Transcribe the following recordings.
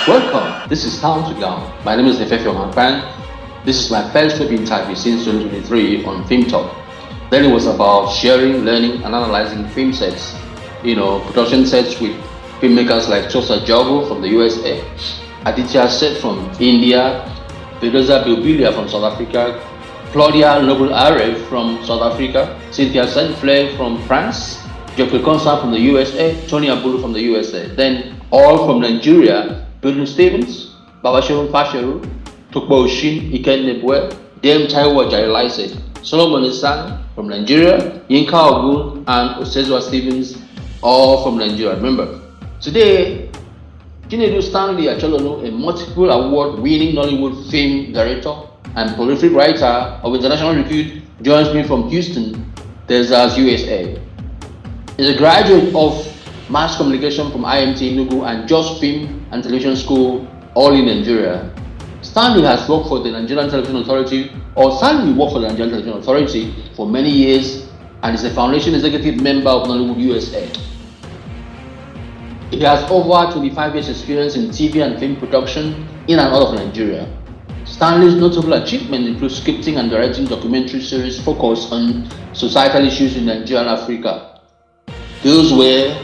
Welcome, this is Town to Gown. My name is Efefe Fan. This is my first web interview since 2023 on Filmtalk. Then it was about sharing, learning, and analyzing film sets, production sets with filmmakers like Chosa Jogo from the USA, Aditya Set from India, Vedoza Bilbilia from South Africa, Claudia Noble Are from South Africa, Cynthia Saint-Flair from France, Geoffrey Consa from the USA, Tony Abulu from the USA. Then all from Nigeria, Bill Stevens, Babashirun Fasheru, Tukbo Oshin, Iken Nebwe, Dame Taiwo Jailise, Solomon Isan from Nigeria, Yinka Ogun, and Osezwa Stevens, all from Nigeria. Remember, today, Chinedu Stanley Achonolu, a multiple award-winning Nollywood film director and prolific writer of international repute, joins me from Houston, Texas, USA. He's a graduate of mass communication from IMT Enugu and Just Film and Television School, all in Nigeria. Stanley has worked for the Nigerian Television Authority, Stanley worked for the Nigerian Television Authority for many years and is a foundation executive member of Nollywood USA. He has over 25 years experience in TV and film production in and out of Nigeria. Stanley's notable achievements include scripting and directing documentary series focused on societal issues in Nigeria and Africa. Those were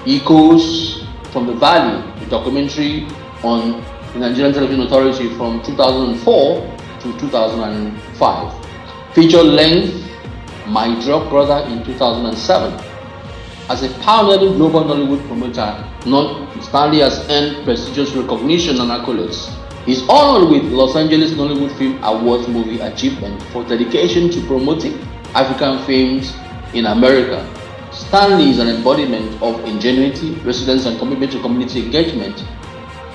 Echoes from the Valley, a documentary on the Nigerian Television Authority from 2004 to 2005. Feature length My Drug Brother in 2007. As a pioneering global Nollywood promoter, Stanley has earned prestigious recognition and accolades. He is honored with Los Angeles Nollywood Film Awards Movie Achievement for dedication to promoting African films in America. Stanley is an embodiment of ingenuity, resilience, and commitment to community engagement,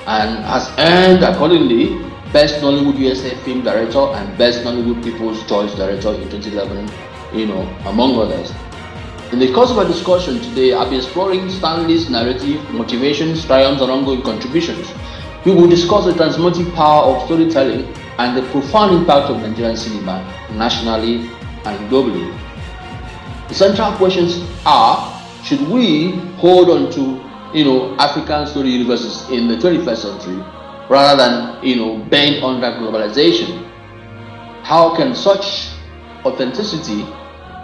and has earned accordingly Best Nollywood USA Film Director and Best Nollywood People's Choice Director in 2011, among others. In the course of our discussion today, I'll be exploring Stanley's narrative, motivations, triumphs, and ongoing contributions. We will discuss the transformative power of storytelling and the profound impact of Nigerian cinema nationally and globally. The central questions are, should we hold on to, African story universes in the 21st century rather than, bend under globalization? How can such authenticity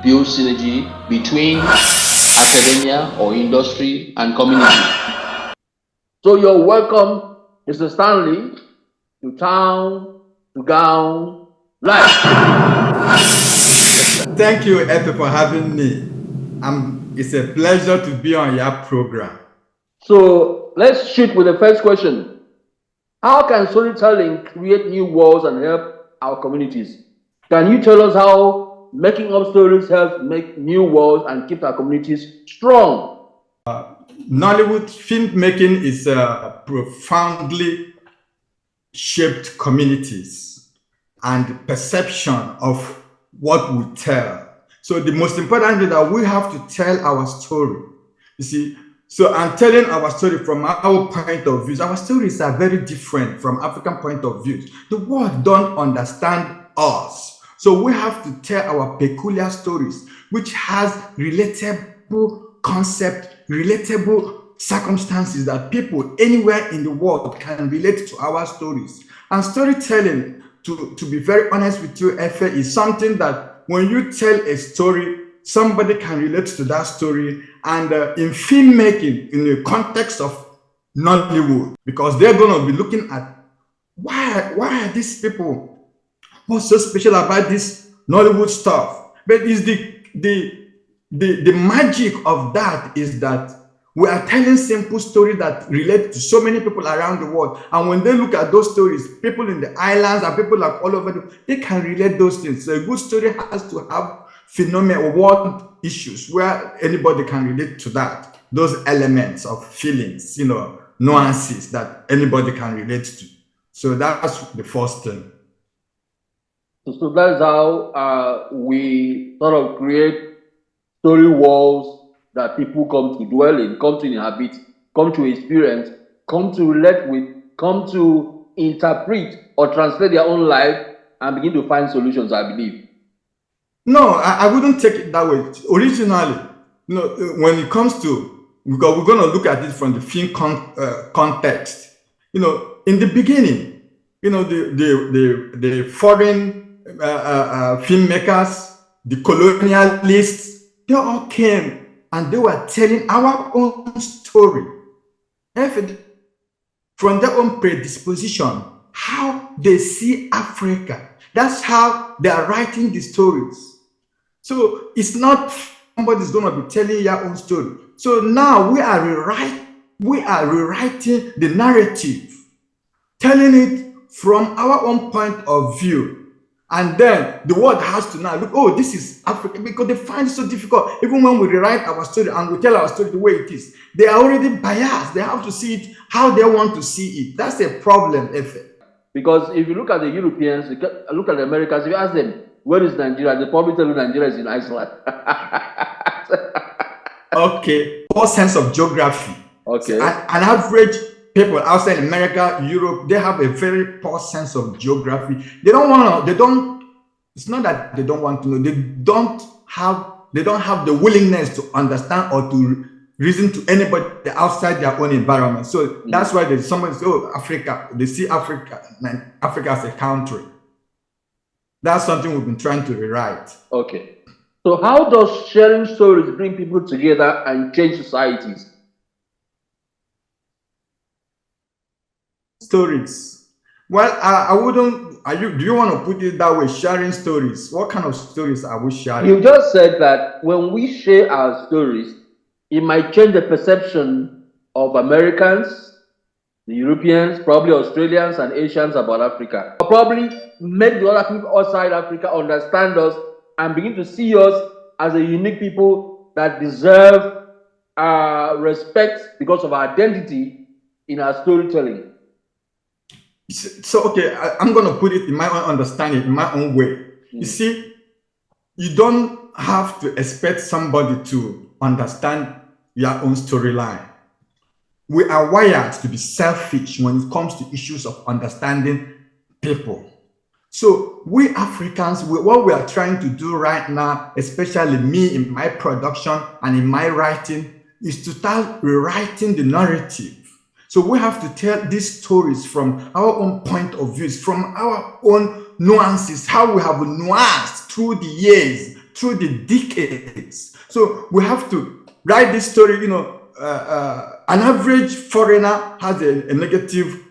build synergy between academia or industry and community? So you're welcome, Mr. Stanley, to Town to Gown Live. Thank you, Efe, for having me. It's a pleasure to be on your program. So let's shoot with the first question. How can storytelling create new worlds and help our communities? Can you tell us how making up stories helps make new worlds and keep our communities strong? Nollywood filmmaking is profoundly shaped communities and perception of what we tell. So the most important thing is that we have to tell our story. You see, so I'm telling our story from our point of view. Our stories are very different from African point of view. The world don't understand us. So we have to tell our peculiar stories, which has relatable concept, relatable circumstances that people anywhere in the world can relate to our stories. And storytelling, to be very honest with you, Efe, is something that when you tell a story, somebody can relate to that story. And in filmmaking, in the context of Nollywood, because they're going to be looking at why are these people, what's so special about this Nollywood stuff? But is the magic of that is that we are telling simple stories that relate to so many people around the world. And when they look at those stories, people in the islands and people like all over, they can relate those things. So a good story has to have phenomenal world issues where anybody can relate to that. Those elements of feelings, nuances that anybody can relate to. So that's the first thing. So that's how we sort of create story walls that people come to dwell in, come to inhabit, come to experience, come to relate with, come to interpret or translate their own life and begin to find solutions, I believe. No, I wouldn't take it that way. Originally, when it comes to, because we're going to look at it from the film context. In the beginning, the foreign filmmakers, the colonialists, they all came and they were telling our own story from their own predisposition, how they see Africa. That's how they are writing the stories. So it's not somebody's going to be telling your own story. So now we are rewriting the narrative, telling it from our own point of view. And then the world has to now look, oh, this is Africa, because they find it so difficult. Even when we rewrite our story and we tell our story the way it is, they are already biased. They have to see it how they want to see it. That's a problem, Efe. Because if you look at the Europeans, look at the Americans, if you ask them, where is Nigeria? They probably tell you Nigeria is in Iceland. Okay, poor sense of geography. Okay. So an average people outside America, Europe, they have a very poor sense of geography. It's not that they don't want to know, they don't have the willingness to understand or to reason to anybody outside their own environment. So that's why there's somebody say, oh, Africa, they see Africa as a country. That's something we've been trying to rewrite. Okay. So how does sharing stories bring people together and change societies? Stories. Well, I wouldn't. Do you want to put it that way? Sharing stories. What kind of stories are we sharing? You just said that when we share our stories, it might change the perception of Americans, the Europeans, probably Australians and Asians about Africa. Or probably make the other people outside Africa understand us and begin to see us as a unique people that deserve respect because of our identity in our storytelling. So, okay, I'm going to put it in my own understanding, in my own way. You see, you don't have to expect somebody to understand your own storyline. We are wired to be selfish when it comes to issues of understanding people. So we Africans, what we are trying to do right now, especially me in my production and in my writing, is to start rewriting the narrative. So we have to tell these stories from our own point of views, from our own nuances, how we have nuanced through the years, through the decades. So we have to write this story. An average foreigner has a negative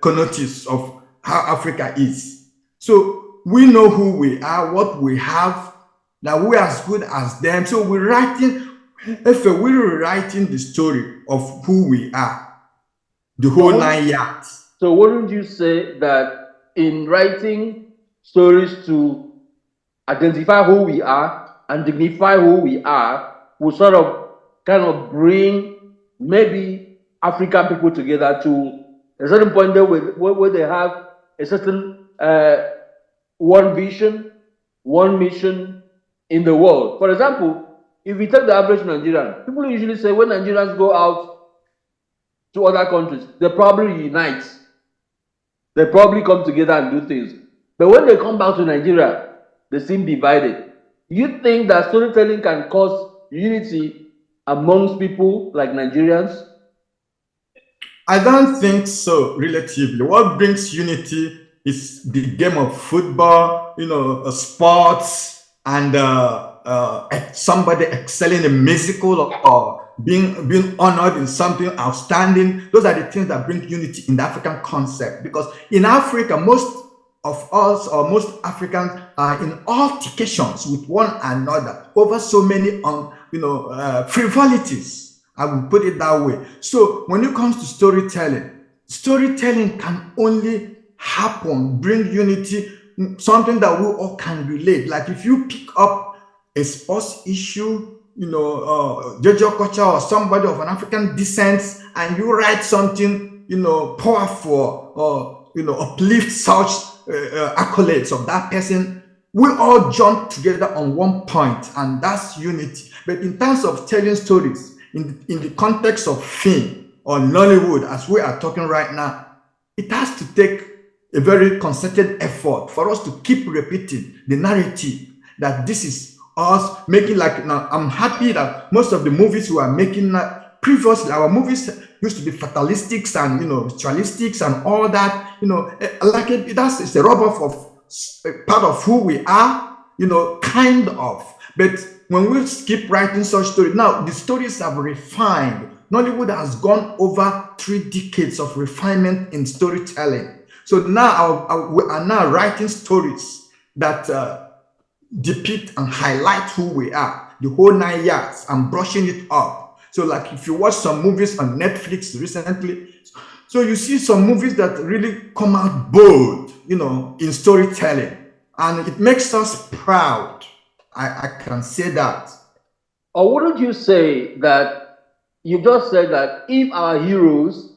connotation of how Africa is. So we know who we are, what we have, that we're as good as them. So we're rewriting the story of who we are. The whole 9 yards. So wouldn't you say that in writing stories to identify who we are and dignify who we are will sort of kind of bring maybe African people together to a certain point there where they have a certain one vision, one mission in the world. For example, if we take the average Nigerian, people usually say when Nigerians go out to other countries, they probably unite. They probably come together and do things. But when they come back to Nigeria, they seem divided. You think that storytelling can cause unity amongst people like Nigerians? I don't think so, relatively. What brings unity is the game of football, sports, and somebody excelling in musical or being honored in something outstanding. Those are the things that bring unity in the African concept. Because in Africa, most of us or most Africans are in altercations with one another over so many frivolities. I will put it that way. So when it comes to storytelling, storytelling can only happen, bring unity, something that we all can relate. Like if you pick up a sports issue, Jojo Kocha or somebody of an African descent, and you write something, powerful or, uplift such accolades of that person, we all jump together on one point, and that's unity. But in terms of telling stories, in the context of film or Nollywood, as we are talking right now, it has to take a very concerted effort for us to keep repeating the narrative that this is us making. Like now, I'm happy that most of the movies we are making previously, our movies used to be fatalistics and ritualistics and all that. It's a rub-off of part of who we are, kind of. But when we keep writing such stories, now the stories have refined. Nollywood has gone over 3 decades of refinement in storytelling. So now we are now writing stories that depict and highlight who we are, the whole 9 yards, and brushing it up. So like if you watch some movies on Netflix recently, so you see some movies that really come out bold, in storytelling, and it makes us proud. I can say that. Or wouldn't you say that you just said that if our heroes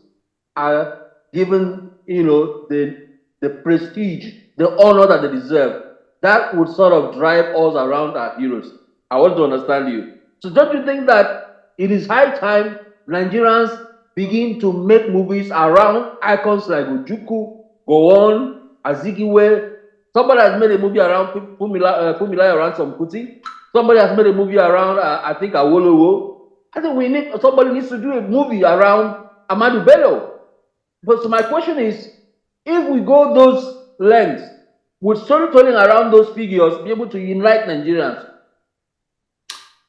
are given, the prestige, the honor that they deserve, that would sort of drive us around our heroes. I want to understand you. So don't you think that it is high time Nigerians begin to make movies around icons like Ojukwu, Gowon, Azikiwe? Somebody has made a movie around Pumila around some Kuti. Somebody has made a movie around, I think, Awolowo. I think somebody needs to do a movie around Amadu Bello. But so my question is, if we go those lengths, would storytelling around those figures be able to unite Nigerians?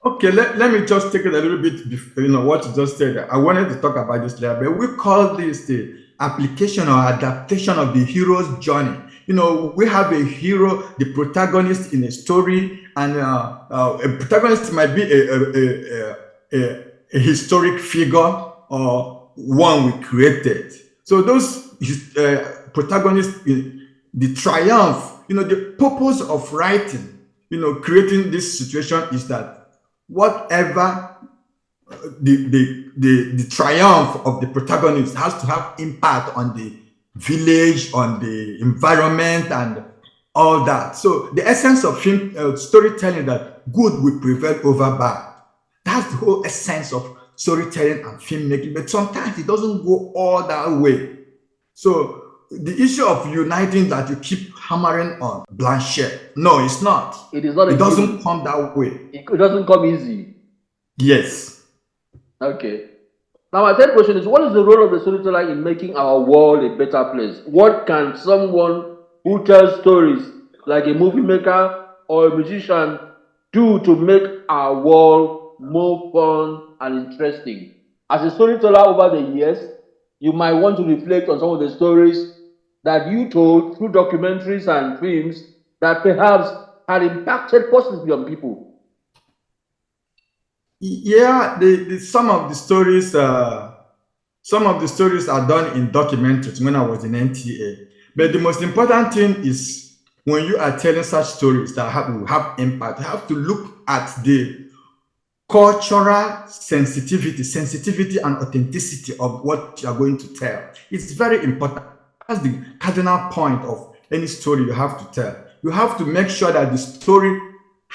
Okay, let me just take it a little bit, what you just said. I wanted to talk about this later, but we call this the application or adaptation of the hero's journey. We have a hero, the protagonist in a story, and a protagonist might be a historic figure or one we created. So those protagonists, the triumph, the purpose of writing, creating this situation is that whatever the triumph of the protagonist has to have impact on the village, on the environment, and all that. So the essence of film storytelling, that good will prevail over bad. That's the whole essence of storytelling and filmmaking. But sometimes it doesn't go all that way. So the issue of uniting that you keep hammering on, Blanchett, no, it's not. It is not. It doesn't come that way. It doesn't come easy. Yes. Okay. Now, my third question is, what is the role of the storyteller in making our world a better place? What can someone who tells stories, like a movie maker or a musician, do to make our world more fun and interesting? As a storyteller over the years, you might want to reflect on some of the stories that you told through documentaries and films that perhaps had impacted positively on people. Yeah, some of the stories are done in documentaries when I was in NTA. But the most important thing is when you are telling such stories that will have impact, you have to look at the cultural sensitivity and authenticity of what you are going to tell. It's very important. That's the cardinal point of any story you have to tell. You have to make sure that the story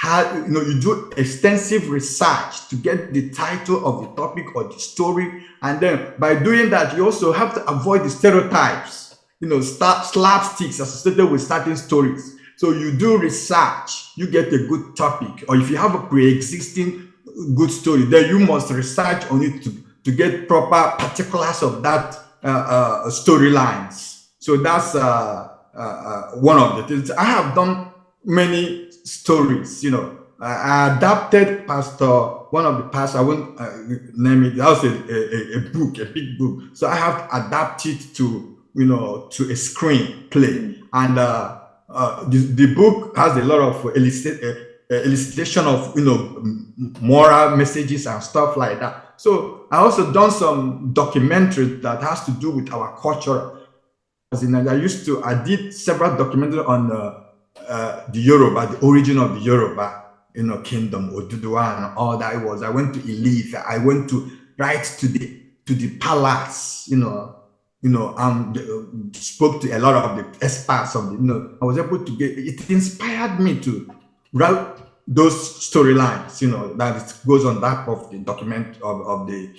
you do extensive research to get the title of the topic or the story, and then by doing that, you also have to avoid the stereotypes, slapsticks associated with certain stories. So you do research, you get a good topic, or if you have a pre-existing good story, then you must research on it to get proper particulars of that storylines. So that's one of the things. I have done many stories, I adapted one of the past, I won't name it, that was a book, a big book. So I have adapted to, to a screen play. And the book has a lot of elicitation of, moral messages and stuff like that. So I also done some documentaries that has to do with our culture. I did several documentaries on the Yoruba, the origin of the Yoruba, kingdom, Oduduwa, and all that. I went to Ilif. I went to right to the palace, spoke to a lot of the experts of the, I was able to it inspired me to write those storylines, that it goes on that of the document of the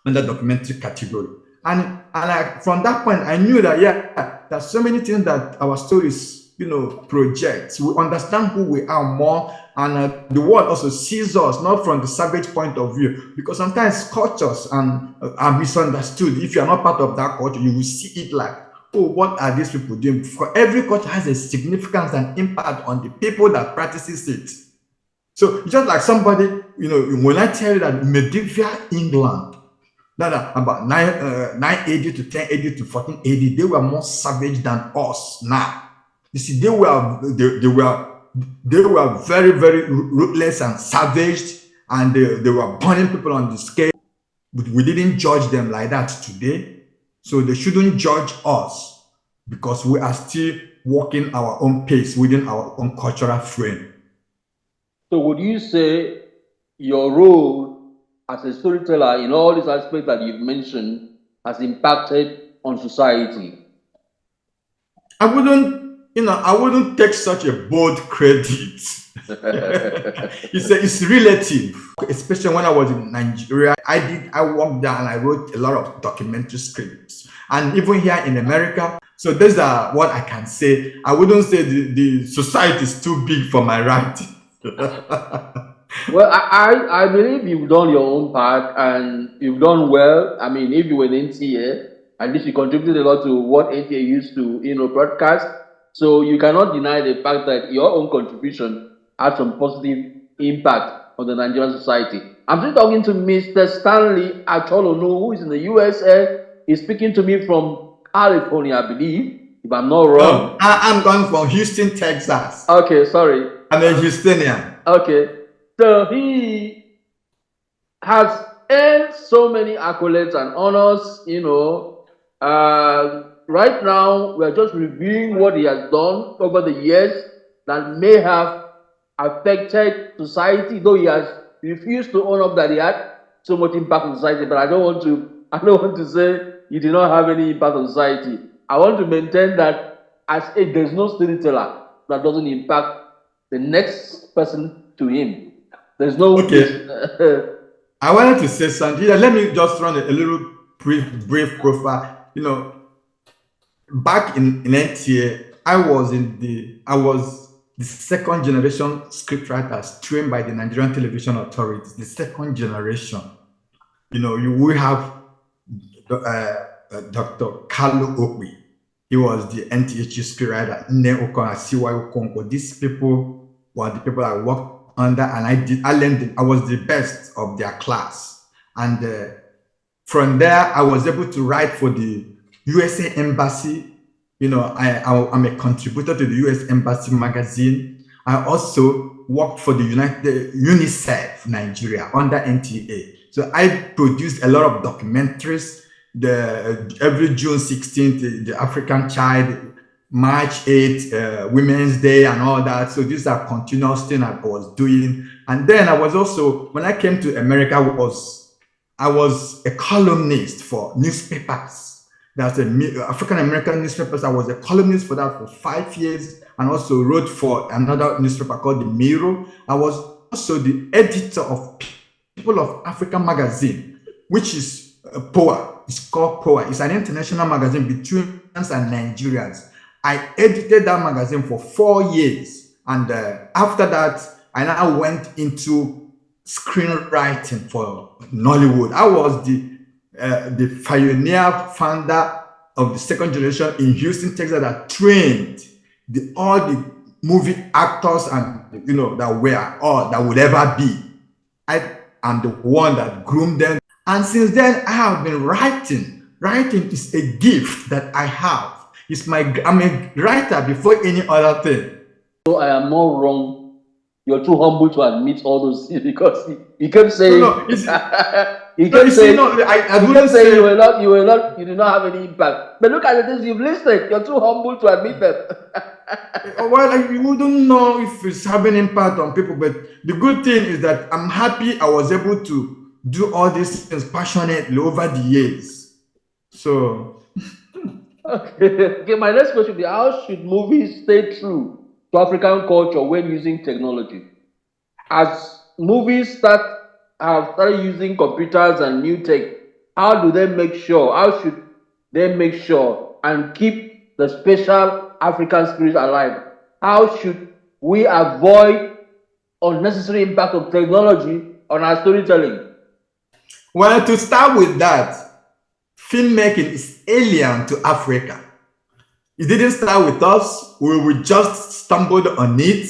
under documentary category. And from that point, I knew that, there's so many things that our stories, project. We understand who we are more, and the world also sees us not from the savage point of view, because sometimes cultures are misunderstood. If you are not part of that culture, you will see it like, oh, what are these people doing? For every culture has a significance and impact on the people that practices it. So just like somebody, when I tell you that medieval England, that about 980 to 1080 to 1480, they were more savage than us now. You see, they were very, very ruthless and savage, and they were burning people on the scale. But we didn't judge them like that today. So they shouldn't judge us, because we are still walking our own pace within our own cultural frame. So would you say your role as a storyteller in all these aspects that you've mentioned has impacted on society? I wouldn't take such a bold credit. It's relative, especially when I was in Nigeria. I worked there and I wrote a lot of documentary scripts, and even here in America. So these are what I can say. I wouldn't say the society is too big for my writing. Well, I believe you've done your own part and you've done well. I mean, if you were in NTA, at least you contributed a lot to what NTA used to, broadcast. So you cannot deny the fact that your own contribution had some positive impact on the Nigerian society. I'm still talking to Mr. Stanley Achonolu, who is in the USA. He's speaking to me from California, I believe, if I'm not wrong. I'm going from Houston, Texas. Okay, sorry. I'm a Houstonian. Okay. So he has earned so many accolades and honors, right now, we're just reviewing what he has done over the years that may have affected society, though he has refused to own up that he had so much impact on society. But I don't want to say he did not have any impact on society. I want to maintain that there's no storyteller that doesn't impact the next person to him. There's no. Okay. I wanted to say something. Let me just run a little brief profile. Back in NTA, I was the second generation scriptwriters trained by the Nigerian Television Authority. The second generation. We have Dr. Carlo Okwi. He was the NTA chief scriptwriter. These people were the people I worked under, and I was the best of their class. And from there, I was able to write for the USA Embassy. I'm a contributor to the US Embassy magazine. I also worked for the UNICEF Nigeria under NTA. So I produced a lot of documentaries. Every June 16th, the African Child, March 8th, Women's Day and all that. So these are continuous things I was doing. And then I was also, when I came to America, I was a columnist for newspapers. That's African American newspapers. I was a columnist for that for 5 years, and also wrote for another newspaper called The Mirror. I was also the editor of People of Africa magazine, which is POA. It's called POA. It's an international magazine between us and Nigerians. I edited that magazine for 4 years. And after that, I now went into screenwriting for Nollywood. I was the the pioneer founder of the second generation in Houston, Texas, that trained all the movie actors and that would ever be. I am the one that groomed them, and since then I have been writing. Writing is a gift that I have. I'm a writer before any other thing. So I am not wrong. You're too humble to admit all those things because he kept saying you did not have any impact. But look at the things you've listed. You're too humble to admit them. Well, you wouldn't know if it's having impact on people, but the good thing is that I'm happy I was able to do all these things passionately over the years. So okay, my next question is, how should movies stay true to African culture when using technology? As movies have started using computers and new tech, how should they make sure and keep the special African spirit alive? How should we avoid unnecessary impact of technology on our storytelling? Well, to start with that, filmmaking is alien to Africa. It didn't start with us. We just stumbled on it.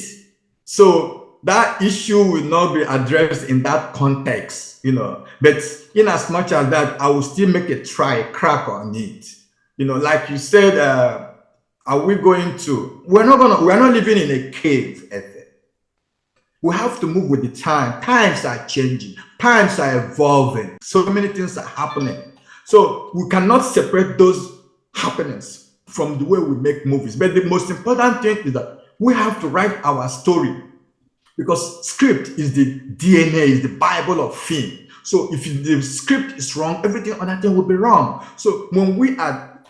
So that issue will not be addressed in that context, But in as much as that, I will still make a crack on it. Like you said, we're not living in a cave, Efe. We have to move with the time. Times are changing. Times are evolving. So many things are happening. So we cannot separate those happenings from the way we make movies. But the most important thing is that we have to write our story, because script is the DNA, is the Bible of film. So if the script is wrong, everything other thing will be wrong. So when we are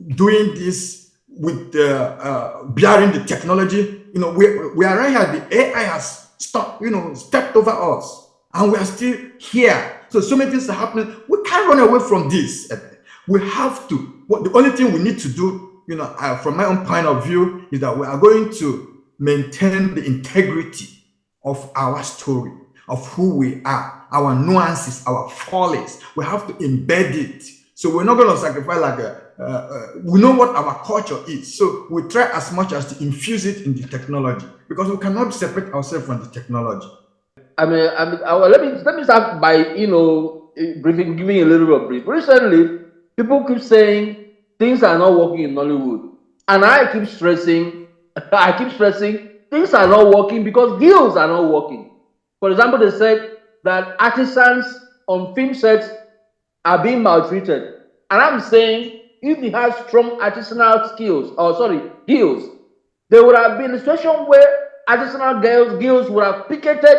doing this with bearing the technology, we are right here. The AI has stepped over us, and we are still here. So many things are happening. We can't run away from this. We have to. The only thing we need to do, from my own point of view, is that we are going to maintain the integrity of our story, of who we are, our nuances, our follies. We have to embed it. So we're not going to sacrifice we know what our culture is. So we try as much as to infuse it in the technology, because we cannot separate ourselves from the technology. Let me start by giving a little bit of brief. Recently, people keep saying things are not working in Nollywood, and I keep stressing things are not working because guilds are not working. For example, they said that artisans on film sets are being maltreated, and I'm saying if they had strong artisanal guilds, there would have been a situation where artisanal guilds would have picketed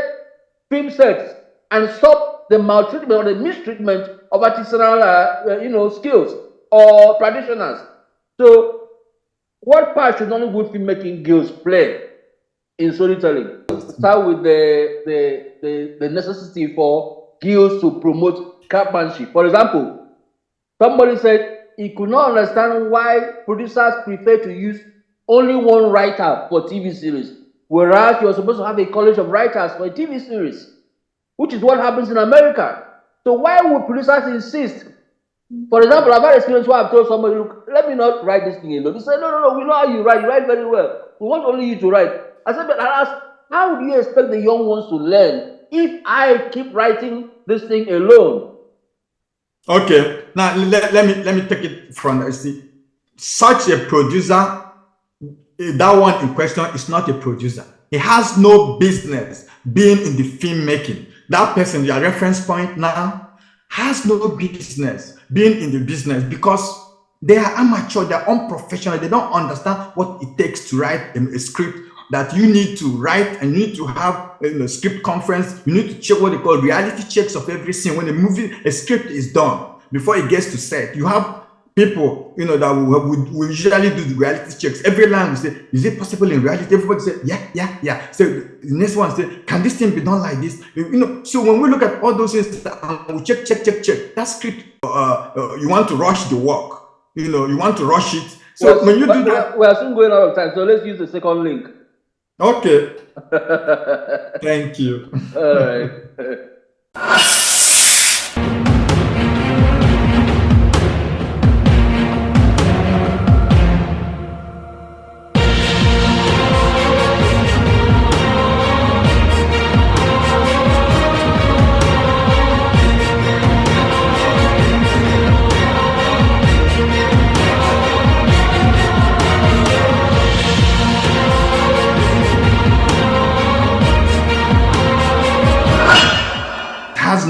film sets and stop the maltreatment or the mistreatment of artisanal skills or practitioners. So what part should Nollywood filmmaking guilds play in storytelling? Start with the necessity for guilds to promote craftsmanship. For example, somebody said he could not understand why producers prefer to use only one writer for TV series, whereas you're supposed to have a college of writers for a TV series, which is what happens in America. So why would producers insist? For example, I've had experience where I've told somebody, look, let me not write this thing alone. He said, no, we know how you write very well. We want only you to write. I said, but I asked, how do you expect the young ones to learn if I keep writing this thing alone? Okay, now let me take it from there. See, such a producer, that one in question is not a producer. He has no business being in the filmmaking. That person, your reference point now, has no business being in the business, because they are amateur, they are unprofessional, they don't understand what it takes to write a script that you need to write, and you need to have a script conference. You need to check what they call reality checks of every scene. When a script is done, before it gets to set, you have people, that will usually do the reality checks. Every line will say, is it possible in reality? Everybody say, yeah. So the next one say, can this thing be done like this? So when we look at all those things, we check. That script, you want to rush the work. You want to rush it. So when you do that, we are soon going out of time. So let's use the second link. Okay. Thank you. All right.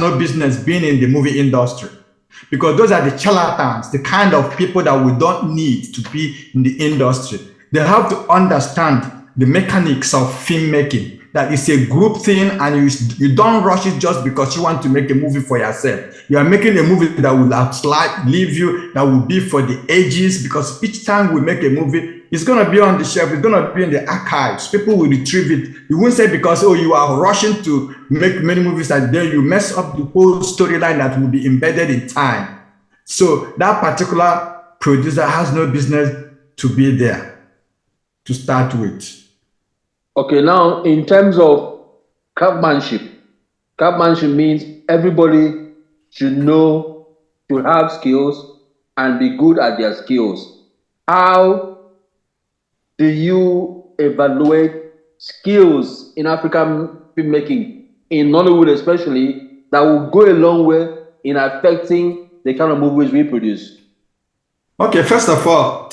no business being in the movie industry, because those are the charlatans, the kind of people that we don't need to be in the industry. They have to understand the mechanics of filmmaking, that it's a group thing, and you don't rush it just because you want to make a movie for yourself. You are making a movie that will outlive you, that will be for the ages, because each time we make a movie, it's going to be on the shelf, it's going to be in the archives. People will retrieve it. You won't say because, oh, you are rushing to make many movies and then you mess up the whole storyline that will be embedded in time. So that particular producer has no business to be there to start with. Okay, now in terms of craftsmanship means everybody should know, should have skills and be good at their skills. How do you evaluate skills in African filmmaking, in Nollywood especially, that will go a long way in affecting the kind of movies we produce? Okay, first of all,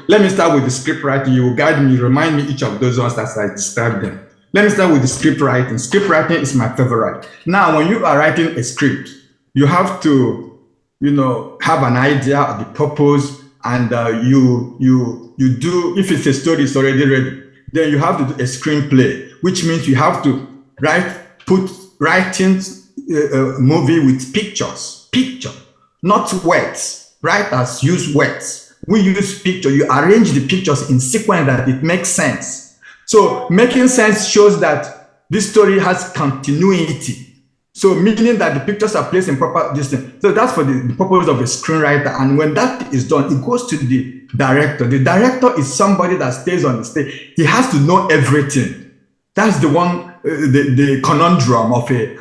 let me start with the script writing. You will guide me, remind me each of those ones as I describe them. Let me start with the script writing. Script writing is my favorite. Now, when you are writing a script, you have to, have an idea of the purpose, and you do, if it's a story, it's already ready. Then you have to do a screenplay, which means you have to writing a movie with picture, not words. Writers use words. We use picture. You arrange the pictures in sequence that it makes sense. So making sense shows that this story has continuity. So meaning that the pictures are placed in proper distance. So that's for the purpose of a screenwriter. And when that is done, it goes to the director. The director is somebody that stays on the stage. He has to know everything. That's the one, the conundrum of a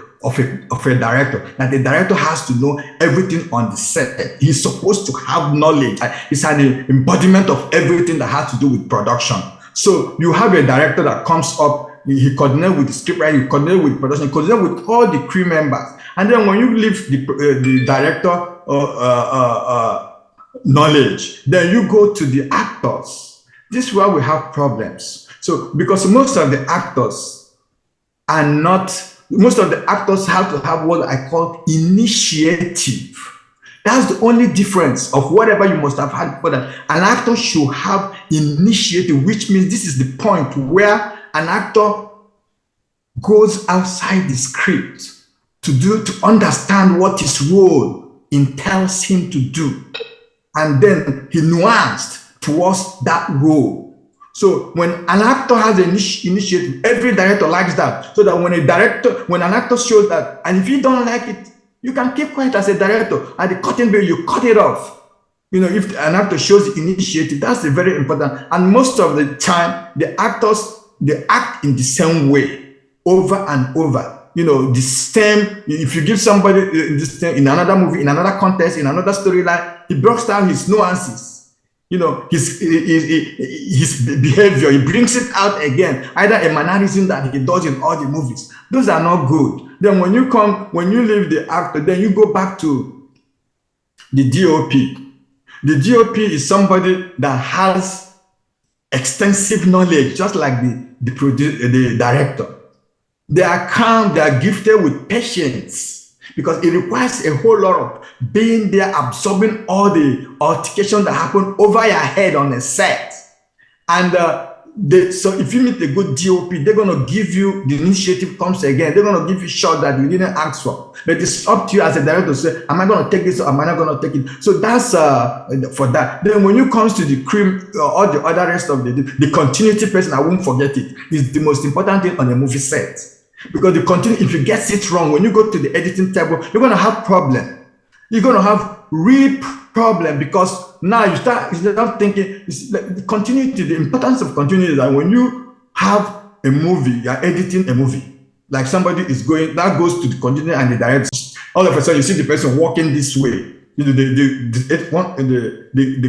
director, that the director has to know everything on the set. He's supposed to have knowledge. It's an embodiment of everything that has to do with production. So you have a director that comes up, he coordinates with the scriptwriter, he coordinates with production, he coordinates with all the crew members. And then when you leave the director knowledge, then you go to the actors. This is where we have problems. So because most of the actors have to have what I call initiative. That's the only difference of whatever you must have had before that. An actor should have initiative, which means this is the point where an actor goes outside the script to understand what his role entails him to do. And then he nuanced towards that role. So when an actor has an initiative, every director likes that. So that when an actor shows that, and if you don't like it, you can keep quiet as a director. At the cutting bed, you cut it off. If an actor shows initiative, that's very important. And most of the time, the actors, they act in the same way over and over. The same. If you give somebody this thing in another movie, in another context, in another storyline, he breaks down his nuances. His behavior, he brings it out again, either a mannerism that he does in all the movies. Those are not good. Then when you leave the actor, then you go back to the DOP. The DOP is somebody that has extensive knowledge, just like the director. They are calm, they are gifted with patience, because it requires a whole lot of being there, absorbing all the altercation that happen over your head on a set. And so if you meet a good DOP, they're going to give you, the initiative comes again, they're going to give you shot that you didn't ask for. But it's up to you as a director to say, am I going to take this or am I not going to take it? So that's for that. Then when you comes to the cream, all the other rest of the continuity person, I won't forget it, is the most important thing on a movie set. Because if you get it wrong, when you go to the editing table, you're going to have problem. You're going to have real problem, because now you start thinking, the continuity, the importance of continuity is that when you have a movie, you're editing a movie, like somebody is going, that goes to the continuity and the director. All of a sudden, you see the person walking this way, the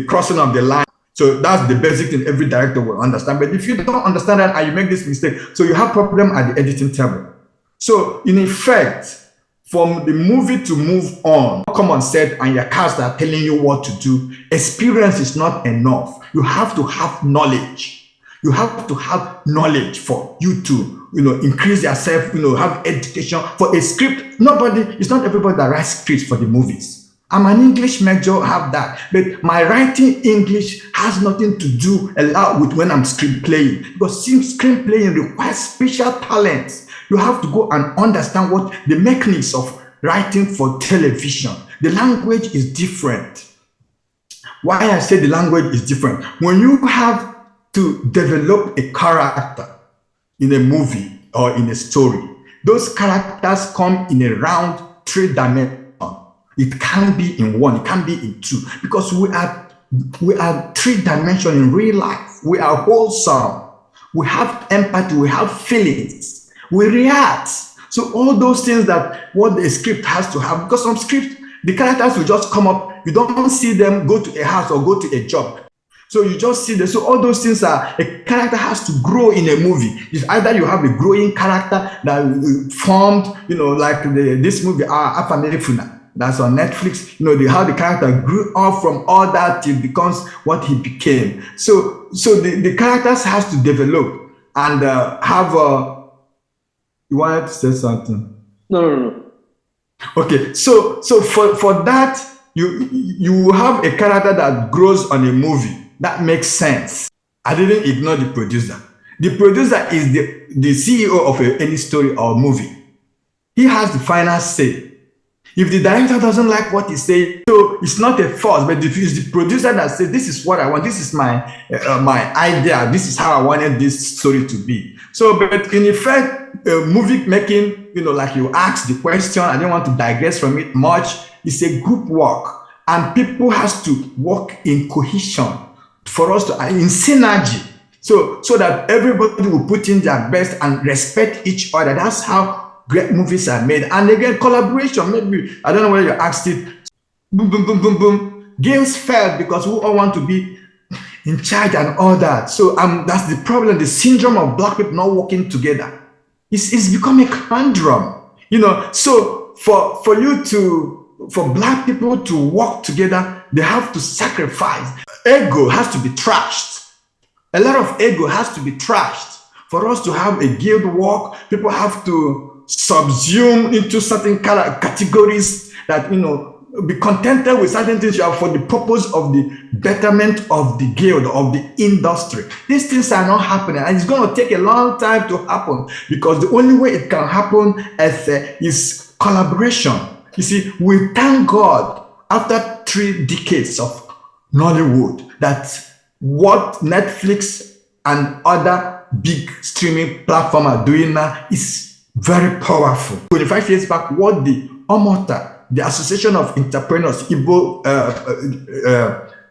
crossing of the line. So that's the basic thing every director will understand. But if you don't understand that and you make this mistake, so you have problem at the editing table. So in effect, from the movie to move on, come on set and your cast are telling you what to do, experience is not enough. You have to have knowledge. You have to have knowledge for you to, increase yourself, have education for a script. It's not everybody that writes scripts for the movies. I'm an English major, have that. But my writing English has nothing to do a lot with when I'm screenplaying. Because screenplaying requires special talents. You have to go and understand what the mechanics of writing for television. The language is different. Why I say the language is different. When you have to develop a character in a movie or in a story, those characters come in around 3 dimensions. It can't be in 1, it can't be in 2, because we are 3 dimensions in real life. We are wholesome. We have empathy, we have feelings, we react. So all those things that what the script has to have, because some scripts, the characters will just come up. You don't see them go to a house or go to a job. So you just see them. So all those things are, a character has to grow in a movie. It's either you have a growing character that formed, like this movie, Afamefuna, that's on Netflix. How the character grew up from all that till becomes what he became. So the characters has to develop and have a. You wanted to say something? No. Okay, so for that, you have a character that grows on a movie. That makes sense. I didn't ignore the producer. The producer is the CEO of any story or movie. He has the final say. If the director doesn't like what he says, so it's not a force, but it's the producer that says, this is what I want, this is my idea, this is how I wanted this story to be. So, but in effect, movie making, like you asked the question, I don't want to digress from it much. It's a group work, and people has to work in cohesion for us to, in synergy, so that everybody will put in their best and respect each other. That's how great movies are made. And again, collaboration, maybe, I don't know whether you asked it, boom, boom, boom, boom, boom. Games failed because we all want to be in charge and all that. So that's the problem, the syndrome of Black people not working together. It's become a conundrum, so for Black people to work together, they have to sacrifice. Ego has to be trashed. A lot of ego has to be trashed. For us to have a guild work, people have to subsume into certain categories that, be contented with certain things you have for the purpose of the betterment of the guild, of the industry. These things are not happening, and it's going to take a long time to happen, because the only way it can happen is collaboration. You see, we thank God after 3 decades of Nollywood that what Netflix and other big streaming platforms are doing now is very powerful. 25 years back, what the OMOTA, the Association of Entrepreneurs, Igbo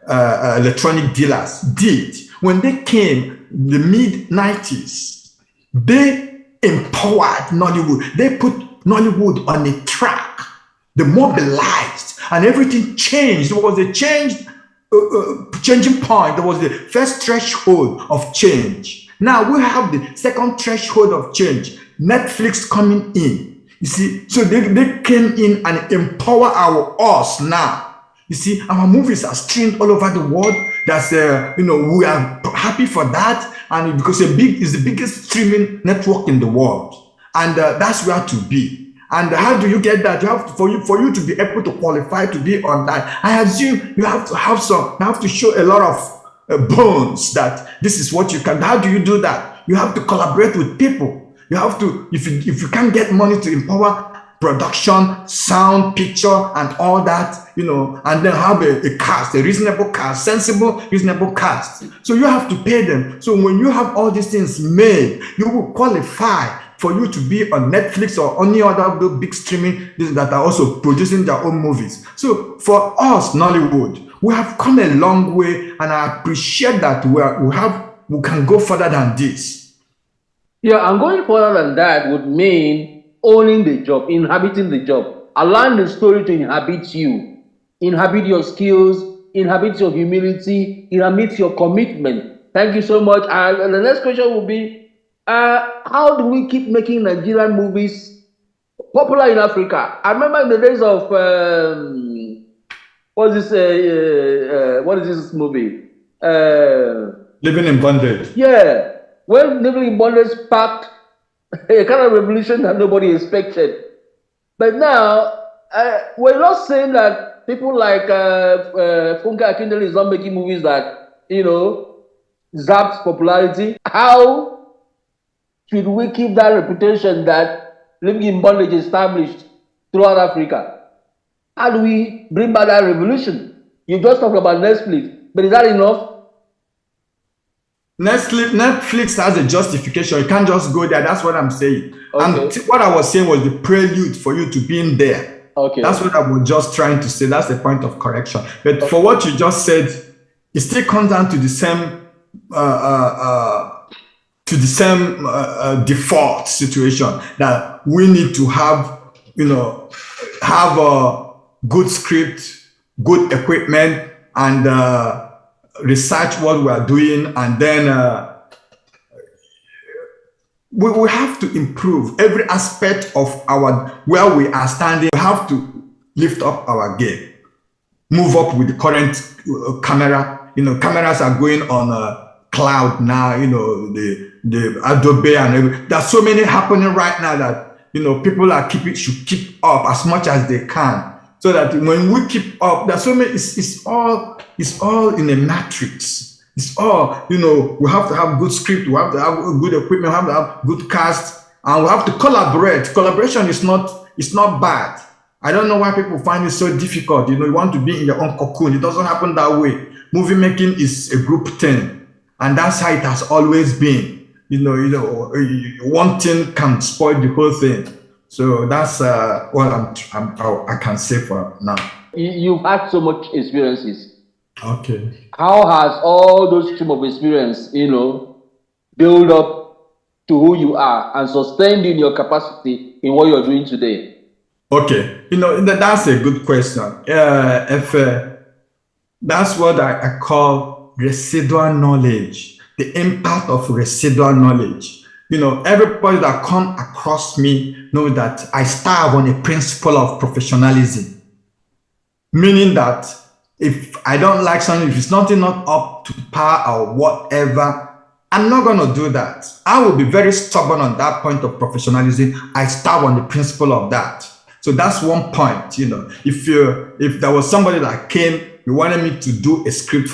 electronic dealers, did, when they came the mid-90s, they empowered Nollywood. They put Nollywood on a track. They mobilized, and everything changed. There was a changing point. There was the first threshold of change. Now we have the second threshold of change. Netflix coming in. You see, so they came in and empower us now. You see, our movies are streamed all over the world. That's we are happy for that, and because it's the biggest streaming network in the world, and that's where to be. And how do you get that? You have to, for you to be able to qualify to be on that, I assume you have to have you have to show a lot of bones that this is what you can. How do you do that? You have to collaborate with people. You have to, if you can't get money to empower production, sound, picture, and all that, and then have a cast, a reasonable cast, sensible, reasonable cast. So you have to pay them. So when you have all these things made, you will qualify for you to be on Netflix or any other big streaming that are also producing their own movies. So for us, Nollywood, we have come a long way, and I appreciate that we can go further than this. Yeah, and going further than that would mean owning the job, inhabiting the job, allowing the story to inhabit you, inhabit your skills, inhabit your humility, inhabit your commitment. Thank you so much. And the next question will be, how do we keep making Nigerian movies popular in Africa? I remember in the days of what is this movie? Living in bondage. Yeah. When living in bondage sparked a kind of revolution that nobody expected. But now, we're not saying that people like Funke Akindele is not making movies that, zapped popularity. How should we keep that reputation that living in bondage is established throughout Africa? How do we bring back that revolution? You just talked about Netflix, but is that enough? Netflix has a justification. You can't just go there. That's what I'm saying. Okay. And what I was saying was the prelude for you to being there. Okay. That's what I was just trying to say. That's the point of correction. But for what you just said, it still comes down to the same default situation that we need to have, have a good script, good equipment, and research what we are doing, and then we have to improve every aspect of where we are standing. We have to lift up our game, move up with the current camera. Cameras are going on cloud now. The Adobe and everything. There's so many happening right now that people should keep up as much as they can, so that when we keep up, there's so many. It's all in a matrix. It's all, we have to have good script, we have to have good equipment, we have to have good cast, and we have to collaborate. Collaboration is not bad. I don't know why people find it so difficult. You want to be in your own cocoon. It doesn't happen that way. Movie making is a group thing, and that's how it has always been. One thing can spoil the whole thing. So that's what I can say for now. You've had so much experiences. Okay. How has all those stream of experience, build up to who you are and sustained in your capacity in what you're doing today? Okay, that's a good question. That's what I call residual knowledge, the impact of residual knowledge. Everybody that come across me know that I starve on a principle of professionalism, meaning that if I don't like something, if it's not up to par or whatever, I'm not going to do that. I will be very stubborn on that point of professionalism. I starve on the principle of that. So that's one point. If there was somebody that came, you wanted me to do a script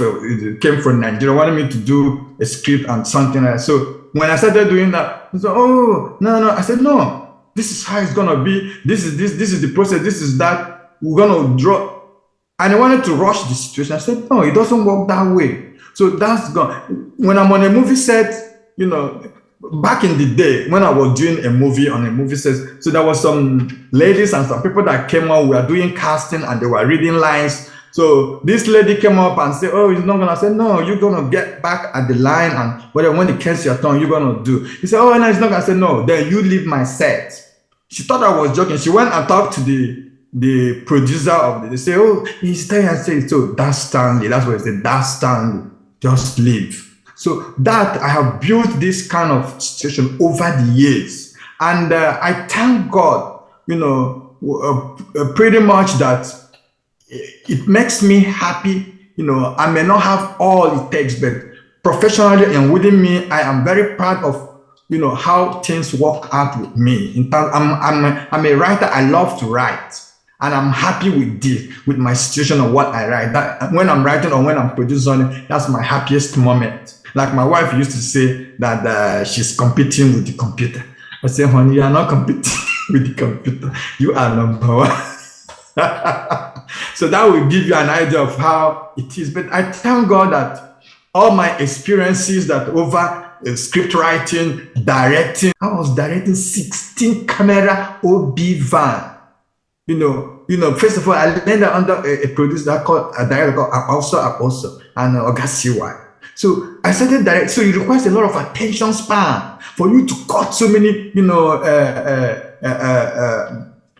came from Nigeria, wanted me to do a script and something like that. So when I started doing that, I said, oh, no. I said, no, this is how it's going to be. This is the process. This is that. We're going to draw. And I wanted to rush the situation. I said, no, it doesn't work that way. So that's gone. When I'm on a movie set, back in the day when I was doing a movie on a movie set, so there was some ladies and some people that came on, we were doing casting and they were reading lines. So this lady came up and said, oh, he's not gonna. I said, no, you're gonna get back at the line, and when it comes to your turn, you're gonna do. He said, oh, no, it's not gonna. I said, no, then you leave my set. She thought I was joking. She went and talked to the producer of it. They say, oh, he's there. I say, so that's Stanley. That's what he said. That's Stanley. Just leave. So that I have built this kind of situation over the years, and I thank God, pretty much that it makes me happy. I may not have all it takes, but professionally and within me, I am very proud of how things work out with me. In fact, I'm a writer. I love to write. And I'm happy with my situation of what I write. That when I'm writing or when I'm producing, that's my happiest moment. Like my wife used to say that she's competing with the computer. I say, honey, you are not competing with the computer. You are number one. So that will give you an idea of how it is. But I thank God that all my experiences that over script writing, directing, I was directing 16 camera OB van. First of all, I learned that under a producer called a director called Apostle and Ogasiwai. So I started direct. So it requires a lot of attention span for you to cut so many,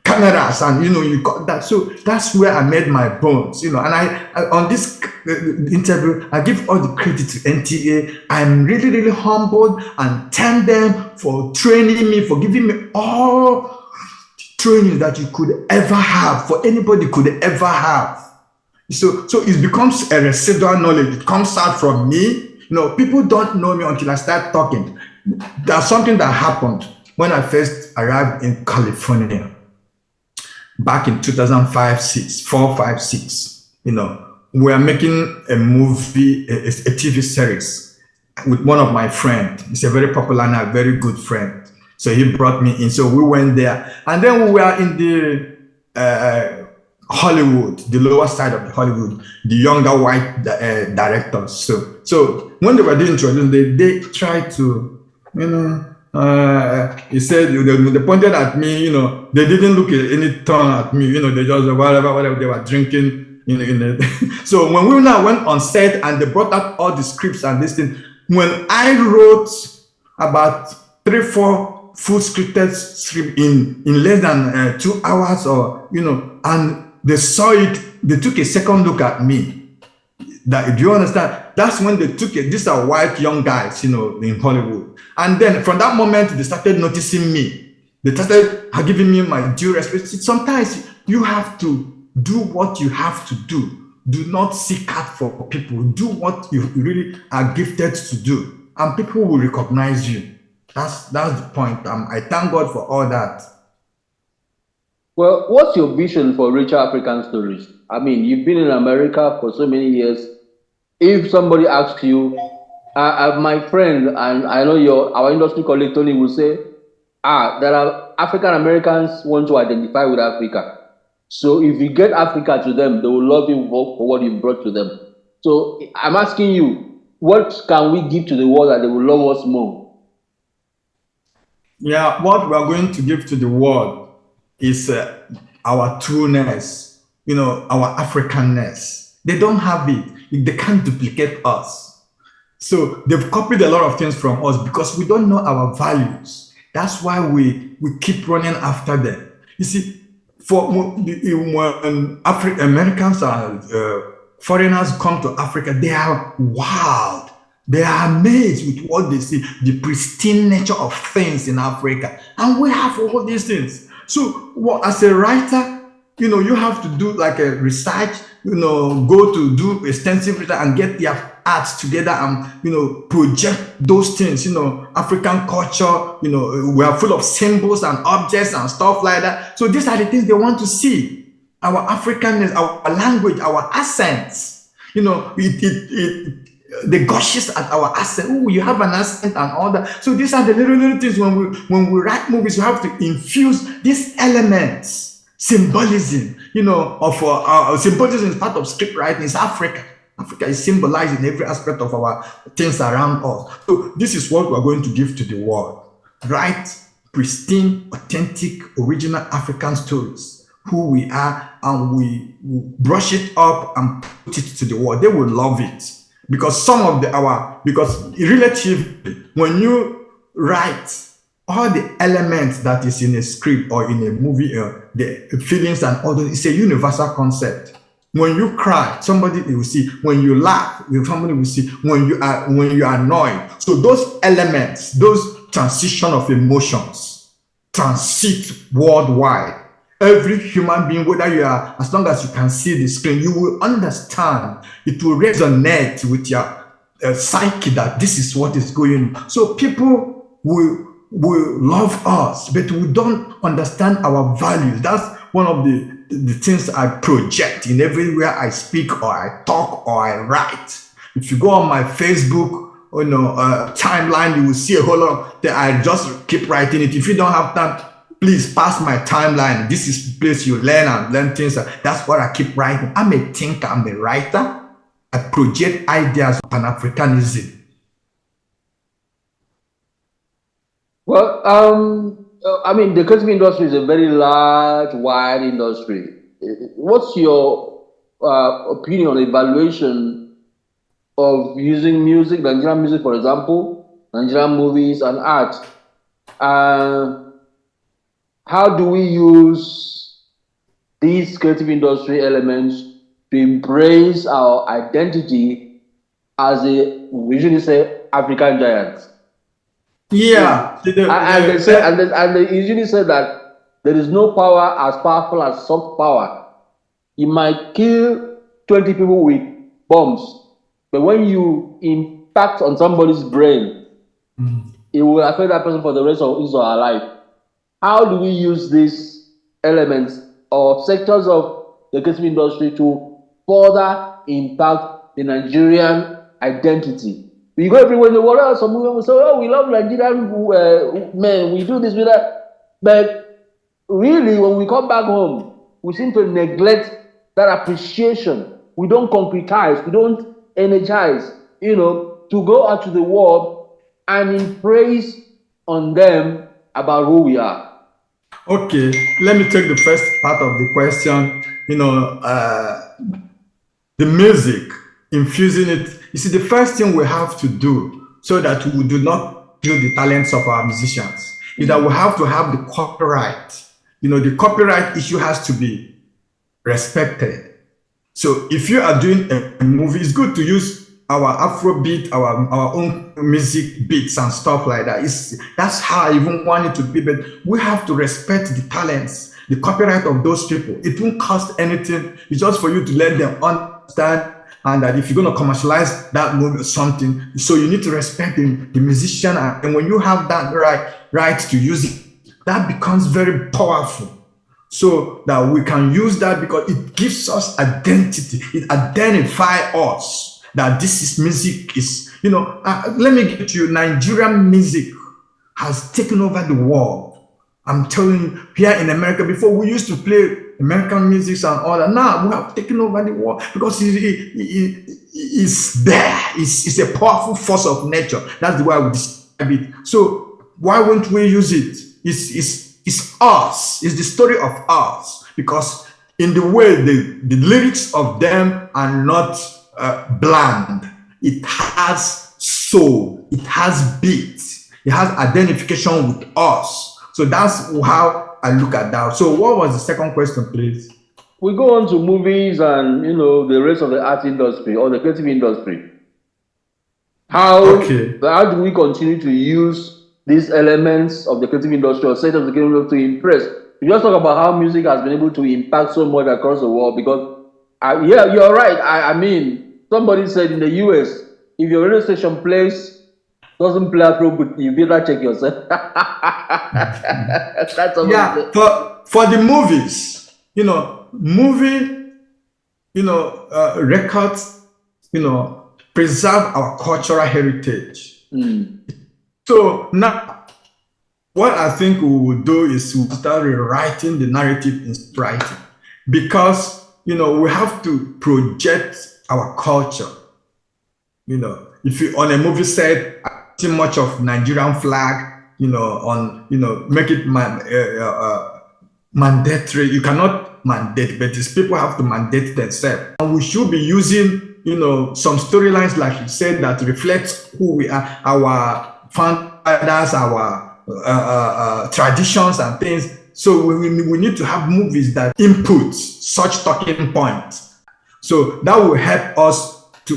cameras, and you got that. So that's where I made my bones, and I on this interview I give all the credit to NTA. I'm really, really humbled and thank them for training me, for giving me all training that you could ever have, for anybody could ever have. So it becomes a residual knowledge. It comes out from me. People don't know me until I start talking. There's something that happened when I first arrived in California back in 2005, 6, 4, 5, 6. We are making a movie, a TV series with one of my friends. He's a very popular and a very good friend. So he brought me in. So we went there. And then we were in the Hollywood, the lower side of the Hollywood, the younger white directors. So when they were doing introduction, they tried to, he said, they pointed at me, they didn't look at any turn at me, they just, whatever they were drinking. So when we now went on set and they brought out all the scripts and this thing, when I wrote about 3, 4 full scripted script in less than 2 hours, or and they saw it, they took a second look at me. Do you understand? That's when they took it. These are white young guys, in Hollywood. And then from that moment, they started noticing me. They started giving me my due respect. Sometimes you have to do what you have to do. Do not seek out for people. Do what you really are gifted to do, and people will recognize you. That's the point. I thank God for all that. Well, what's your vision for Richer African Stories? I mean, you've been in America for so many years. If somebody asks you, my friend, and I know our industry colleague Tony will say, there are African Americans want to identify with Africa. So if you get Africa to them, they will love you for what you brought to them. So I'm asking you, what can we give to the world that they will love us more? Yeah, what we are going to give to the world is our trueness, our Africanness. They don't have it. They can't duplicate us. So they've copied a lot of things from us because we don't know our values. That's why we keep running after them. You see, when African Americans or foreigners come to Africa, they are wild. They are amazed with what they see, the pristine nature of things in Africa. And we have all these things. So as a writer, you have to do like a research, go to do extensive research and get their arts together and, project those things, African culture, we are full of symbols and objects and stuff like that. So these are the things they want to see. Our Africanness, our language, our accents, they gushes at our accent. Oh, you have an accent and all that. So these are the little things when we write movies, you have to infuse these elements, symbolism, of symbolism is part of script writing. It's Africa. Africa is symbolized in every aspect of our things around us. So this is what we're going to give to the world. Write pristine, authentic, original African stories, who we are, and we brush it up and put it to the world. They will love it. Because because relatively, when you write all the elements that is in a script or in a movie, the feelings and all that, it's a universal concept. When you cry, somebody will see. When you laugh, somebody will see. When you are annoyed. So those elements, those transition of emotions, transit worldwide. Every human being, whether you are, as long as you can see the screen, you will understand. It will resonate with your psyche that this is what is going on. So people will love us, but we don't understand our values. That's one of the things I project in everywhere I speak or I talk or I write. If you go on my Facebook, timeline, you will see a whole lot that I just keep writing it. If you don't have time, please pass my timeline. This is the place you learn things. That's what I keep writing. I'm a thinker, I'm a writer. I project ideas of Pan-Africanism. Well, the creative industry is a very large, wide industry. What's your opinion on evaluation of using music, Nigerian music, for example, Nigerian movies and art? How do we use these creative industry elements to embrace our identity as we usually say, African giants? Yeah. And they usually say that there is no power as powerful as soft power. You might kill 20 people with bombs, but when you impact impact on somebody's brain, it will affect that person for the rest of his or her life. How do we use these elements or sectors of the creative industry to further impact the Nigerian identity? We go everywhere in the world, some women will say, oh, we love Nigerian men, we do this, we that. But really, when we come back home, we seem to neglect that appreciation. We don't concretize, we don't energize, to go out to the world and impress on them about who we are. Okay, let me take the first part of the question. The music, infusing it. You see, the first thing we have to do so that we do not kill the talents of our musicians is that we have to have the copyright. The copyright issue has to be respected. So if you are doing a movie, it's good to use our Afrobeat, our own music beats and stuff like that. That's how I even want it to be, but we have to respect the talents, the copyright of those people. It won't cost anything. It's just for you to let them understand, and that if you're going to commercialize that movie or something, so you need to respect the musician, and when you have that right to use it, that becomes very powerful. So that we can use that because it gives us identity. It identifies us. That this is music is, let me get you, Nigerian music has taken over the world. I'm telling you, here in America, before we used to play American music and all that. Now we have taken over the world because it's there. It's a powerful force of nature. That's the way I would describe it. So why won't we use it? It's us. It's the story of us. Because in the way the lyrics of them are not bland. It has soul. It has beat. It has identification with us. So that's how I look at that. So what was the second question, please? We go on to movies and the rest of the art industry or the creative industry. How do we continue to use these elements of the creative industry or set of the creative industry to impress? You just talk about how music has been able to impact so much across the world because yeah, you're right. I mean, somebody said in the US, if your radio station doesn't play Afrobeat, you better check yourself. That's yeah. For the movies, records, preserve our cultural heritage. So now, what I think we will do is we'll start rewriting the narrative in writing, because we have to project our culture. If you on a movie set, too much of Nigerian flag, make it mandatory. You cannot mandate, but these people have to mandate themselves. And we should be using, some storylines, like you said, that reflects who we are, our founders, our traditions and things. So we need to have movies that input such talking points. So that will help us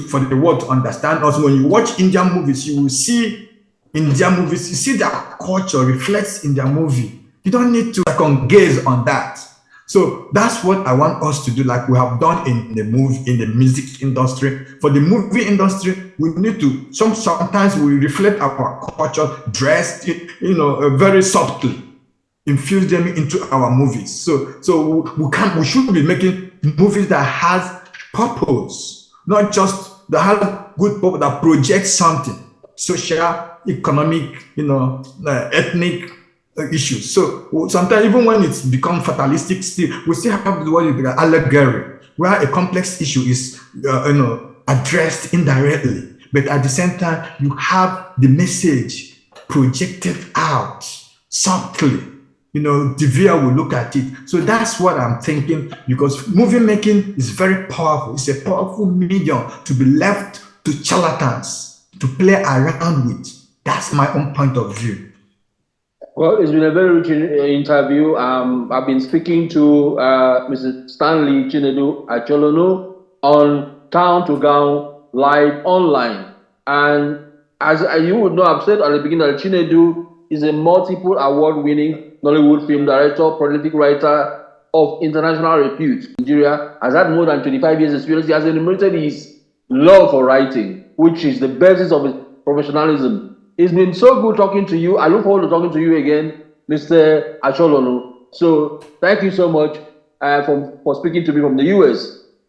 for the world to understand us. When you watch Indian movies, you will see Indian movies, you see their culture reflects in their movie. You don't need to gaze on that. So that's what I want us to do, like we have done in the music industry. For the movie industry, we need to sometimes we reflect our culture, dressed, very subtly, infuse them into our movies. So we should be making movies that has purpose, not just that has good purpose, that projects something, social, economic, ethnic issues. So sometimes even when it's become fatalistic, we still have the word allegory, where a complex issue is addressed indirectly, but at the same time you have the message projected out subtly. The viewer will look at it. So that's what I'm thinking, because movie making is very powerful. It's a powerful medium to be left to charlatans to play around with. That's my own point of view. Well, it's been a very rich interview. I've been speaking to Mr. Stanley Achonolu on Town to Gown live online. And as you would know, I've said at the beginning that Chinedu is a multiple award-winning Nollywood film director, prolific writer of international repute. Nigeria has had more than 25 years experience. He has enumerated his love for writing, which is the basis of his professionalism. It's been so good talking to you. I look forward to talking to you again, Mr. Achonolu. So thank you so much for speaking to me from the US.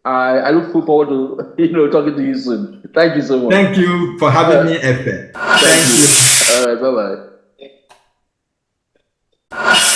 I look forward to talking to you soon. Thank you so much. Thank you for having me, Efe. Thank you. All right, bye-bye.